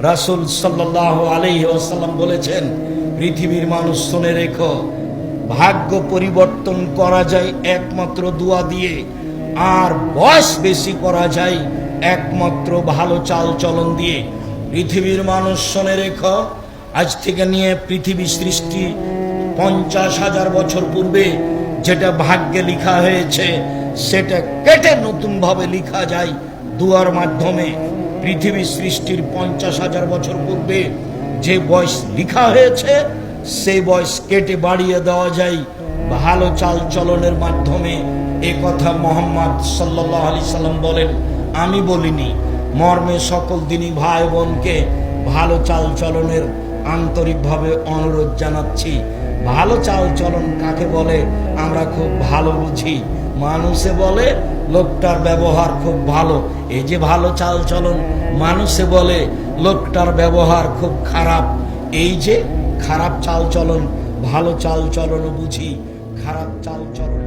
রাসূল সাল্লাল্লাহু আলাইহি ওয়াসাল্লাম বলেছেন, পৃথিবীর মানুষ শুনে রেখো, ভাগ্য পরিবর্তন করা যায় একমাত্র দোয়া দিয়ে, আর বয়স বেশি করা যায় একমাত্র ভালো চাল চলন দিয়ে। পৃথিবীর মানুষ শুনে রেখো, আজ থেকে নিয়ে পৃথিবী সৃষ্টি 50,000 বছর পূর্বে যেটা ভাগ্যে লেখা হয়েছে সেটা কেটে নতুন ভাবে লেখা যায় দুয়ার মাধ্যমে। পৃথিবী সৃষ্টির 50,000 বছর পূর্বে যে বয়স লেখা হয়েছে সেই বয়স কেটে বাড়িয়ে দেওয়া যায় ভালো চাল চলনের মাধ্যমে। এ কথা মুহাম্মদ সাল্লাল্লাহু আলাইহি সাল্লাম বলেন, আমি বলিনি। মর্মে সকল দিনই ভাই বোনকে ভালো চাল চলনের আন্তরিকভাবে অনুরোধ জানাচ্ছি। ভালো চাল চলন কাকে বলে আমরা খুব ভালো বুঝি। মানুষে বলে লোকটার ব্যবহার খুব ভালো, এই যে ভালো চাল চলন। মানুষে বলে লোকটার ব্যবহার খুব খারাপ, এই যে খারাপ চাল চলন। ভালো চাল চলন বুঝি, খারাপ চাল চলন